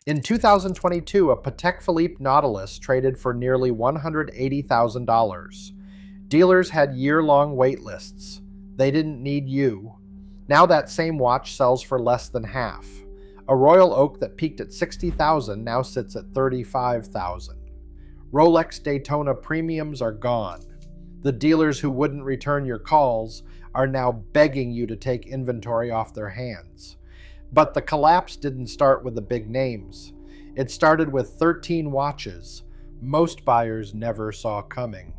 In 2022, a Patek Philippe Nautilus traded for nearly $180,000. Dealers had year-long wait lists. They didn't need you. Now that same watch sells for less than half. A Royal Oak that peaked at $60,000 now sits at $35,000. Rolex Daytona premiums are gone. The dealers who wouldn't return your calls are now begging you to take inventory off their hands. But the collapse didn't start with the big names. It started with 13 watches most buyers never saw coming.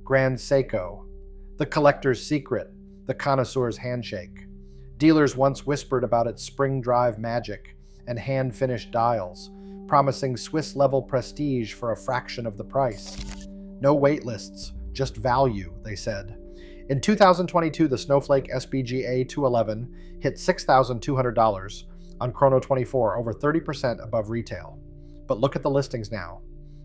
Grand Seiko, the collector's secret, the connoisseur's handshake. Dealers once whispered about its spring drive magic and hand-finished dials, promising Swiss-level prestige for a fraction of the price. No wait lists, just value, they said. In 2022, the Snowflake SPGA 211 hit $6,200 on Chrono24, over 30% above retail. But look at the listings now.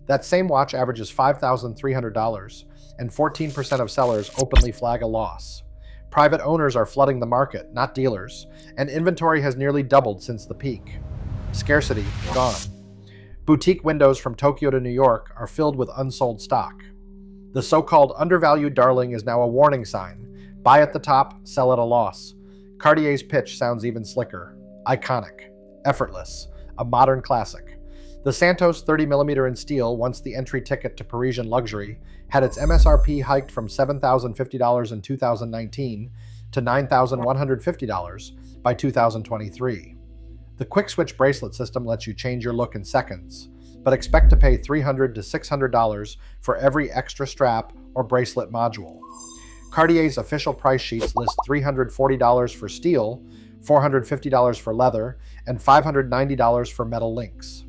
That same watch averages $5,300, and 14% of sellers openly flag a loss. Private owners are flooding the market, not dealers, and inventory has nearly doubled since the peak. Scarcity gone. Boutique windows from Tokyo to New York are filled with unsold stock. The so-called undervalued darling is now a warning sign. Buy at the top, sell at a loss. Cartier's pitch sounds even slicker. Iconic. Effortless. A modern classic. The Santos 30mm in steel, once the entry ticket to Parisian luxury, had its MSRP hiked from $7,050 in 2019 to $9,150 by 2023. The quick switch bracelet system lets you change your look in seconds, but expect to pay $300 to $600 for every extra strap or bracelet module. Cartier's official price sheets list $340 for steel, $450 for leather, and $590 for metal links.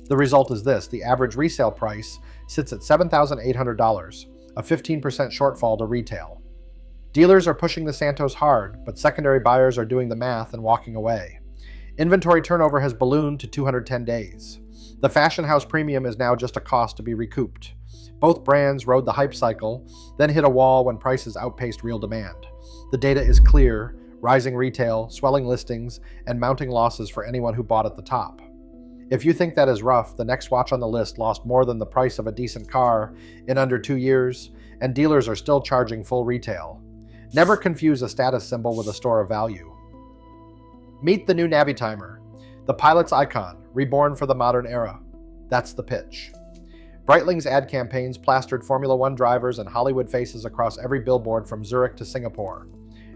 The result is this: the average resale price sits at $7,800, a 15% shortfall to retail. Dealers are pushing the Santos hard, but secondary buyers are doing the math and walking away. Inventory turnover has ballooned to 210 days. The fashion house premium is now just a cost to be recouped. Both brands rode the hype cycle, then hit a wall when prices outpaced real demand. The data is clear: rising retail, swelling listings, and mounting losses for anyone who bought at the top. If you think that is rough, the next watch on the list lost more than the price of a decent car in under 2 years, and dealers are still charging full retail. Never confuse a status symbol with a store of value. Meet the new Navitimer, the pilot's icon, reborn for the modern era. That's the pitch. Breitling's ad campaigns plastered Formula One drivers and Hollywood faces across every billboard from Zurich to Singapore.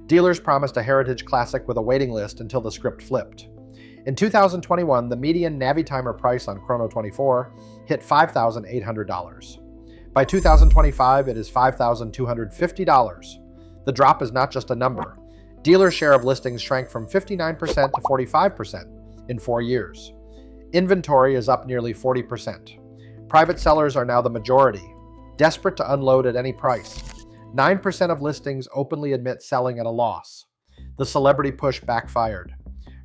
Dealers promised a heritage classic with a waiting list until the script flipped. In 2021, the median Navitimer price on Chrono24 hit $5,800. By 2025, it is $5,250. The drop is not just a number. Dealer share of listings shrank from 59% to 45% in 4 years. Inventory is up nearly 40%. Private sellers are now the majority, desperate to unload at any price. 9% of listings openly admit selling at a loss. The celebrity push backfired.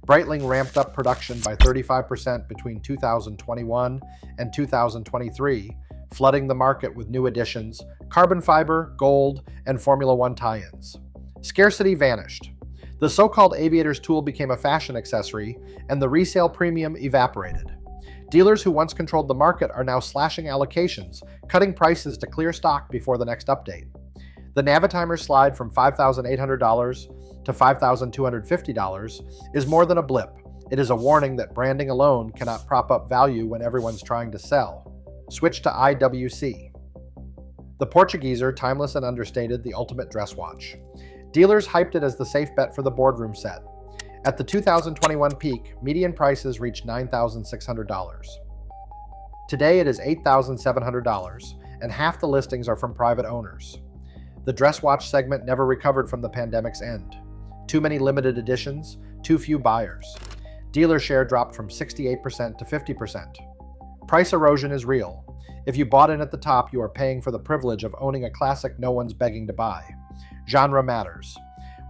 Breitling ramped up production by 35% between 2021 and 2023, flooding the market with new additions, carbon fiber, gold, and Formula One tie-ins. Scarcity vanished. The so-called aviator's tool became a fashion accessory, and the resale premium evaporated. Dealers who once controlled the market are now slashing allocations, cutting prices to clear stock before the next update. The Navitimer slide from $5,800 to $5,250 is more than a blip. It is a warning that branding alone cannot prop up value when everyone's trying to sell. Switch to IWC. The Portugueser, timeless and understated, the ultimate dress watch. Dealers hyped it as the safe bet for the boardroom set. At the 2021 peak, median prices reached $9,600. Today it is $8,700, and half the listings are from private owners. The dress watch segment never recovered from the pandemic's end. Too many limited editions, too few buyers. Dealer share dropped from 68% to 50%. Price erosion is real. If you bought in at the top, you are paying for the privilege of owning a classic no one's begging to buy. Genre matters.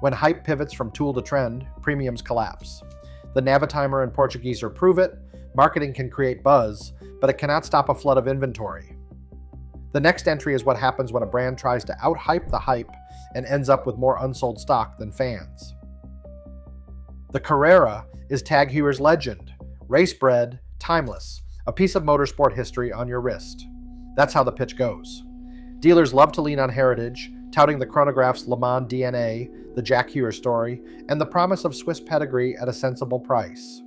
When hype pivots from tool to trend, premiums collapse. The Navitimer and Portugueser prove it. Marketing can create buzz, but it cannot stop a flood of inventory. The next entry is what happens when a brand tries to out-hype the hype and ends up with more unsold stock than fans. The Carrera is Tag Heuer's legend. Race-bred, timeless, a piece of motorsport history on your wrist. That's how the pitch goes. Dealers love to lean on heritage, touting the chronograph's Le Mans DNA, the Jack Heuer story, and the promise of Swiss pedigree at a sensible price.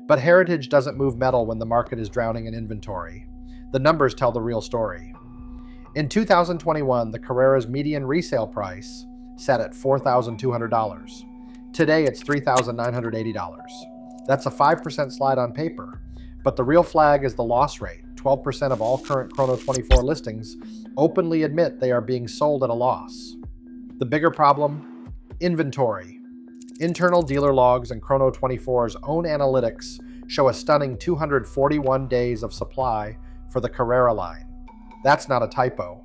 But heritage doesn't move metal when the market is drowning in inventory. The numbers tell the real story. In 2021, the Carrera's median resale price sat at $4,200. Today, it's $3,980. That's a 5% slide on paper, but the real flag is the loss rate. 12% of all current Chrono 24 listings openly admit they are being sold at a loss. The bigger problem? Inventory. Internal dealer logs and Chrono 24's own analytics show a stunning 241 days of supply for the Carrera line. That's not a typo.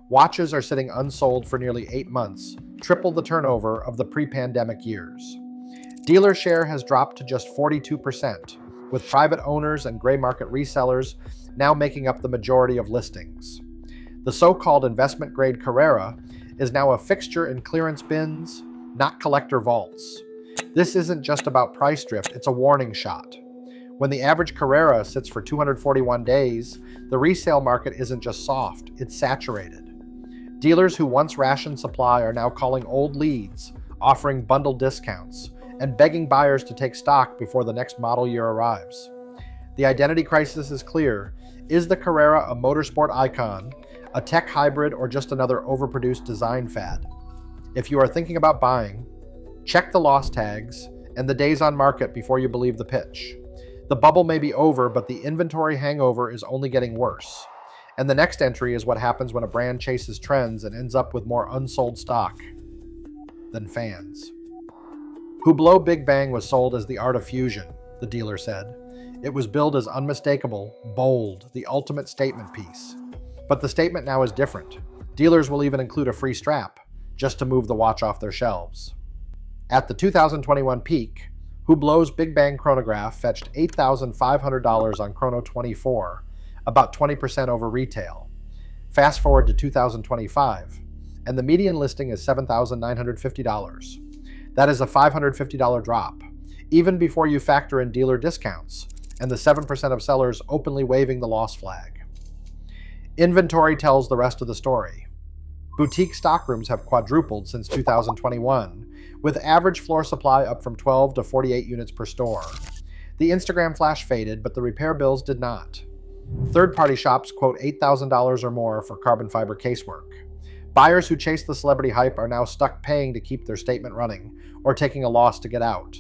Watches are sitting unsold for nearly 8 months, triple the turnover of the pre-pandemic years. Dealer share has dropped to just 42%, with private owners and gray market resellers now making up the majority of listings. The so-called investment-grade Carrera is now a fixture in clearance bins, not collector vaults. This isn't just about price drift, it's a warning shot. When the average Carrera sits for 241 days, the resale market isn't just soft, it's saturated. Dealers who once rationed supply are now calling old leads, offering bundled discounts, and begging buyers to take stock before the next model year arrives. The identity crisis is clear. Is the Carrera a motorsport icon, a tech hybrid, or just another overproduced design fad? If you are thinking about buying, check the loss tags and the days on market before you believe the pitch. The bubble may be over, but the inventory hangover is only getting worse. And the next entry is what happens when a brand chases trends and ends up with more unsold stock than fans. Hublot Big Bang was sold as the art of fusion, the dealer said. It was billed as unmistakable, bold, the ultimate statement piece. But the statement now is different. Dealers will even include a free strap, just to move the watch off their shelves. At the 2021 peak, Hublot's Big Bang chronograph fetched $8,500 on Chrono 24, about 20% over retail. Fast forward to 2025, and the median listing is $7,950. That is a $550 drop, even before you factor in dealer discounts and the 7% of sellers openly waving the loss flag. Inventory tells the rest of the story. Boutique stockrooms have quadrupled since 2021, with average floor supply up from 12 to 48 units per store. The Instagram flash faded, but the repair bills did not. Third-party shops quote $8,000 or more for carbon fiber casework. Buyers who chase the celebrity hype are now stuck paying to keep their statement running, or taking a loss to get out.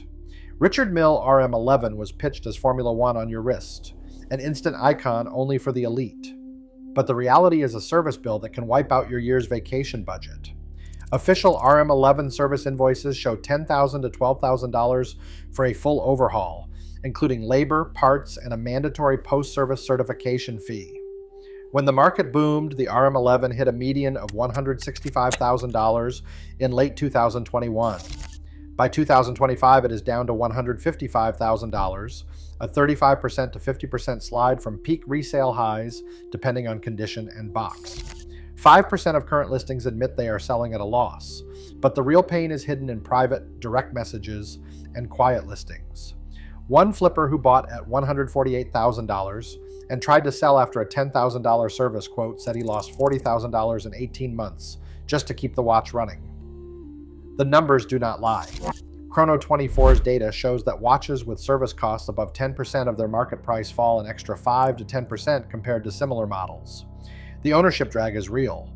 Richard Mille RM11 was pitched as Formula One on your wrist, an instant icon only for the elite. But the reality is a service bill that can wipe out your year's vacation budget. Official RM11 service invoices show $10,000 to $12,000 for a full overhaul, including labor, parts, and a mandatory post-service certification fee. When the market boomed, the RM11 hit a median of $165,000 in late 2021. By 2025, it is down to $155,000, a 35% to 50% slide from peak resale highs, depending on condition and box. 5% of current listings admit they are selling at a loss, but the real pain is hidden in private, direct messages and quiet listings. One flipper who bought at $148,000 and tried to sell after a $10,000 service quote said he lost $40,000 in 18 months just to keep the watch running. The numbers do not lie. Chrono 24's data shows that watches with service costs above 10% of their market price fall an extra 5 to 10% compared to similar models. The ownership drag is real.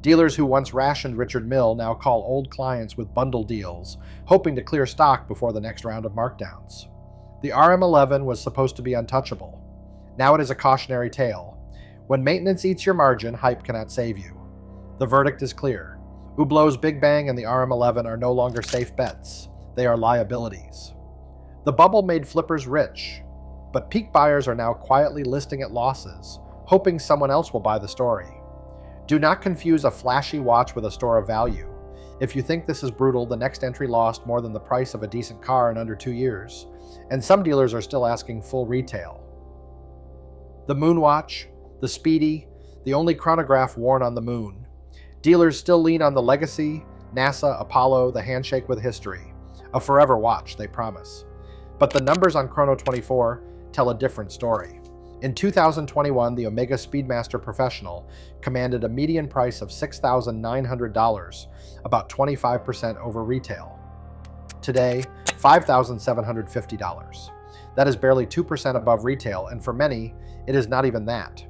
Dealers who once rationed Richard Mille now call old clients with bundle deals, hoping to clear stock before the next round of markdowns. The RM11 was supposed to be untouchable. Now it is a cautionary tale. When maintenance eats your margin, hype cannot save you. The verdict is clear. Hublot's Big Bang and the RM11 are no longer safe bets. They are liabilities. The bubble made flippers rich, but peak buyers are now quietly listing at losses, hoping someone else will buy the story. Do not confuse a flashy watch with a store of value. If you think this is brutal, the next entry lost more than the price of a decent car in under 2 years, and some dealers are still asking full retail. The Moonwatch, the Speedy, the only chronograph worn on the moon. Dealers still lean on the legacy, NASA, Apollo, the handshake with history. A forever watch, they promise. But the numbers on Chrono 24 tell a different story. In 2021, the Omega Speedmaster Professional commanded a median price of $6,900, about 25% over retail. Today, $5,750. That is barely 2% above retail, and for many, it is not even that.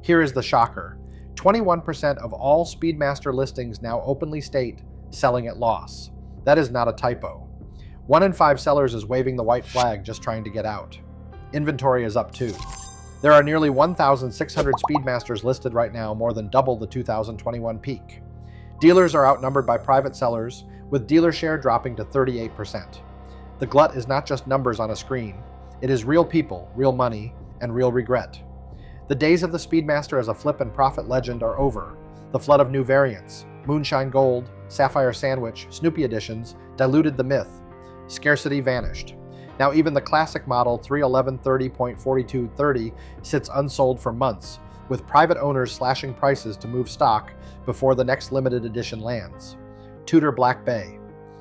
Here is the shocker. 21% of all Speedmaster listings now openly state selling at loss. That is not a typo. 1 in 5 sellers is waving the white flag just trying to get out. Inventory is up too. There are nearly 1,600 Speedmasters listed right now, more than double the 2021 peak. Dealers are outnumbered by private sellers, with dealer share dropping to 38%. The glut is not just numbers on a screen. It is real people, real money, and real regret. The days of the Speedmaster as a flip and profit legend are over. The flood of new variants, Moonshine Gold, Sapphire Sandwich, Snoopy editions, diluted the myth. Scarcity vanished. Now even the classic model 31130.4230 sits unsold for months, with private owners slashing prices to move stock before the next limited edition lands. Tudor Black Bay.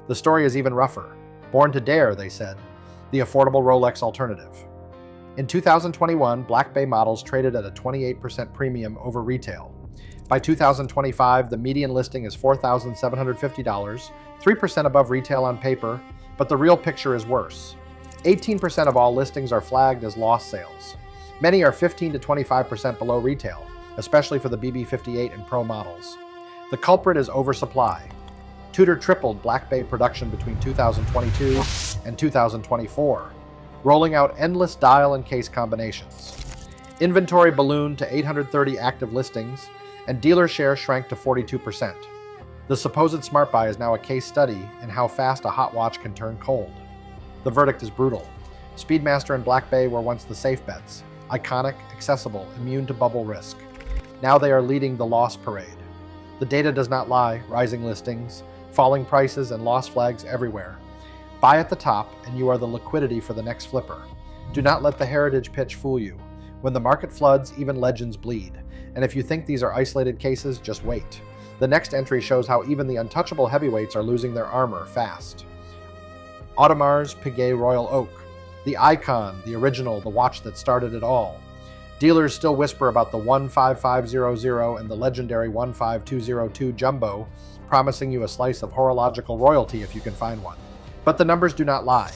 The story is even rougher. Born to dare, they said. The affordable Rolex alternative. In 2021, Black Bay models traded at a 28% premium over retail. By 2025, the median listing is $4,750, 3% above retail on paper, but the real picture is worse. 18% of all listings are flagged as lost sales. Many are 15 to 25% below retail, especially for the BB58 and Pro models. The culprit is oversupply. Tudor tripled Black Bay production between 2022 and 2024, rolling out endless dial and case combinations. Inventory ballooned to 830 active listings, and dealer share shrank to 42%. The supposed smart buy is now a case study in how fast a hot watch can turn cold. The verdict is brutal. Speedmaster and Black Bay were once the safe bets, iconic, accessible, immune to bubble risk. Now they are leading the loss parade. The data does not lie, rising listings, falling prices, and loss flags everywhere. Buy at the top, and you are the liquidity for the next flipper. Do not let the heritage pitch fool you. When the market floods, even legends bleed. And if you think these are isolated cases, just wait. The next entry shows how even the untouchable heavyweights are losing their armor fast. Audemars Piguet Royal Oak, the icon, the original, the watch that started it all. Dealers still whisper about the 15500 and the legendary 15202 Jumbo, promising you a slice of horological royalty if you can find one. But the numbers do not lie.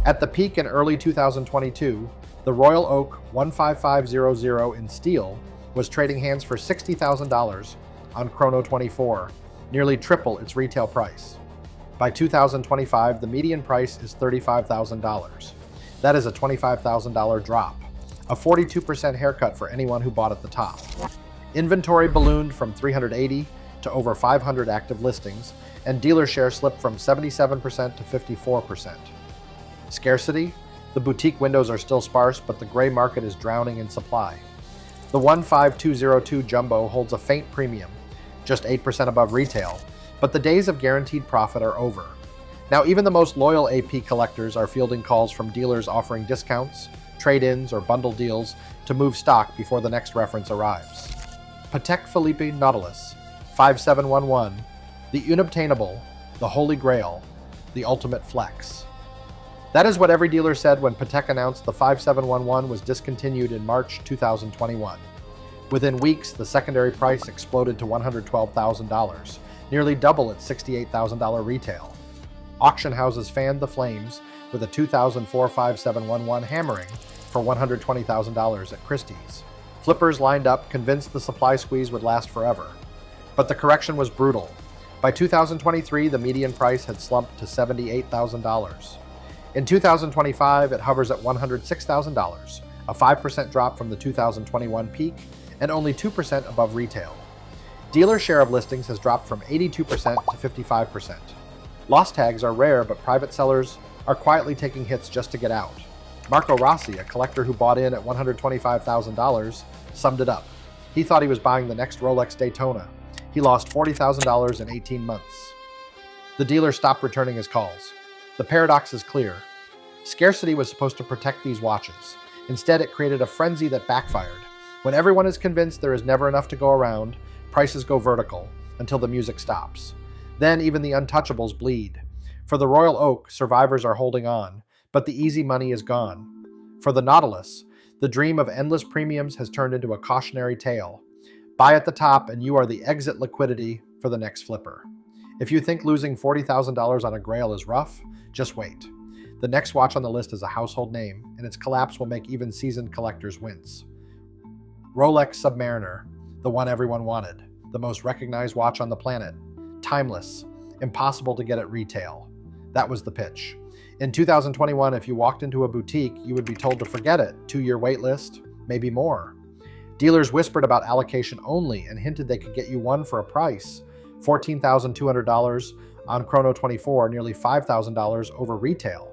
At the peak in early 2022, the Royal Oak 15500 in steel was trading hands for $60,000 on Chrono 24, nearly triple its retail price. By 2025, the median price is $35,000. That is a $25,000 drop, a 42% haircut for anyone who bought at the top. Inventory ballooned from 380 to over 500 active listings, and dealer share slipped from 77% to 54%. Scarcity? The boutique windows are still sparse, but the gray market is drowning in supply. The 15202 Jumbo holds a faint premium, just 8% above retail, but the days of guaranteed profit are over. Now even the most loyal AP collectors are fielding calls from dealers offering discounts, trade-ins, or bundle deals to move stock before the next reference arrives. Patek Philippe Nautilus, 5711, the unobtainable, the holy grail, the ultimate flex. That is what every dealer said when Patek announced the 5711 was discontinued in March 2021. Within weeks, the secondary price exploded to $112,000, nearly double its $68,000 retail. Auction houses fanned the flames with a 2004 5711 hammering for $120,000 at Christie's. Flippers lined up, convinced the supply squeeze would last forever. But the correction was brutal. By 2023, the median price had slumped to $78,000. In 2025, it hovers at $106,000, a 5% drop from the 2021 peak and only 2% above retail. Dealer share of listings has dropped from 82% to 55%. Lost tags are rare, but private sellers are quietly taking hits just to get out. Marco Rossi, a collector who bought in at $125,000, summed it up. He thought he was buying the next Rolex Daytona. He lost $40,000 in 18 months. The dealer stopped returning his calls. The paradox is clear. Scarcity was supposed to protect these watches. Instead, it created a frenzy that backfired. When everyone is convinced there is never enough to go around, prices go vertical until the music stops. Then even the untouchables bleed. For the Royal Oak, survivors are holding on, but the easy money is gone. For the Nautilus, the dream of endless premiums has turned into a cautionary tale. Buy at the top and you are the exit liquidity for the next flipper. If you think losing $40,000 on a Grail is rough, just wait. The next watch on the list is a household name, and its collapse will make even seasoned collectors wince. Rolex Submariner, the one everyone wanted, the most recognized watch on the planet. Timeless, impossible to get at retail. That was the pitch. In 2021, if you walked into a boutique, you would be told to forget it, 2-year wait list, maybe more. Dealers whispered about allocation only and hinted they could get you one for a price, $14,200 on Chrono 24, nearly $5,000 over retail.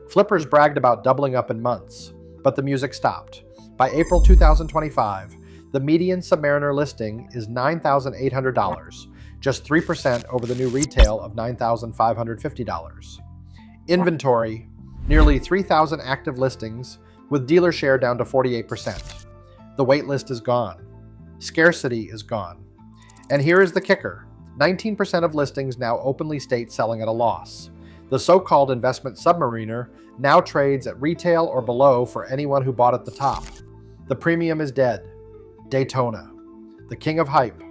Flippers bragged about doubling up in months, but the music stopped. By April 2025, the median Submariner listing is $9,800, just 3% over the new retail of $9,550. Inventory, nearly 3,000 active listings, with dealer share down to 48%. The wait list is gone. Scarcity is gone. And here is the kicker. 19% of listings now openly state selling at a loss. The so-called investment Submariner now trades at retail or below for anyone who bought at the top. The premium is dead. Daytona, the king of hype,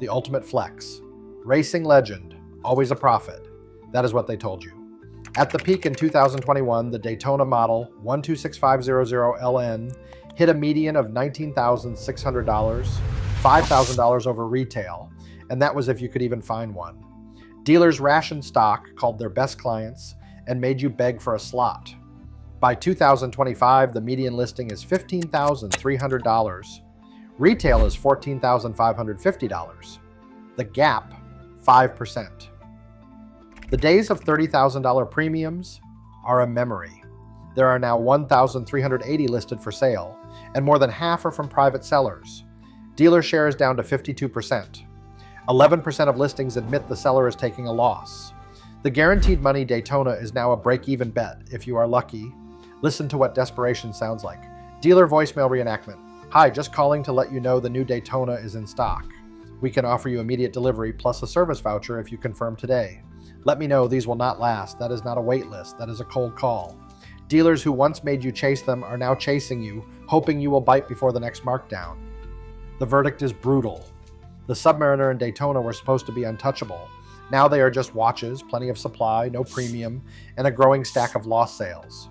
the ultimate flex, racing legend, always a prophet. That is what they told you. At the peak in 2021, the Daytona model 126500LN hit a median of $19,600, $5,000 over retail, and that was if you could even find one. Dealers rationed stock, called their best clients, and made you beg for a slot. By 2025, the median listing is $15,300. Retail is $14,550. The gap, 5%. The days of $30,000 premiums are a memory. There are now 1,380 listed for sale, and more than half are from private sellers. Dealer share is down to 52%. 11% of listings admit the seller is taking a loss. The guaranteed money Daytona is now a break-even bet, if you are lucky. Listen to what desperation sounds like. Dealer voicemail reenactment. Hi, just calling to let you know the new Daytona is in stock. We can offer you immediate delivery plus a service voucher if you confirm today. Let me know these will not last. That is not a wait list. That is a cold call. Dealers who once made you chase them are now chasing you, hoping you will bite before the next markdown. The verdict is brutal. The Submariner and Daytona were supposed to be untouchable. Now they are just watches, plenty of supply, no premium, and a growing stack of lost sales.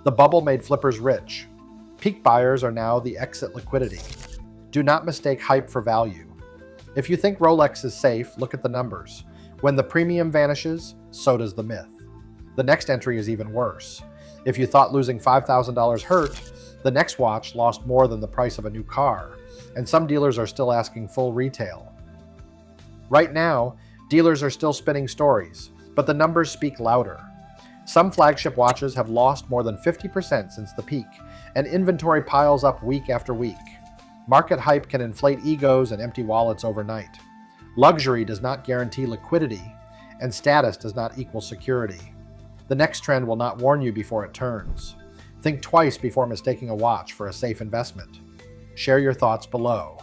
The bubble made flippers rich. Peak buyers are now the exit liquidity. Do not mistake hype for value. If you think Rolex is safe, look at the numbers. When the premium vanishes, so does the myth. The next entry is even worse. If you thought losing $5,000 hurt, the next watch lost more than the price of a new car, and some dealers are still asking full retail. Right now, dealers are still spinning stories, but the numbers speak louder. Some flagship watches have lost more than 50% since the peak, and inventory piles up week after week. Market hype can inflate egos and empty wallets overnight. Luxury does not guarantee liquidity, and status does not equal security. The next trend will not warn you before it turns. Think twice before mistaking a watch for a safe investment. Share your thoughts below.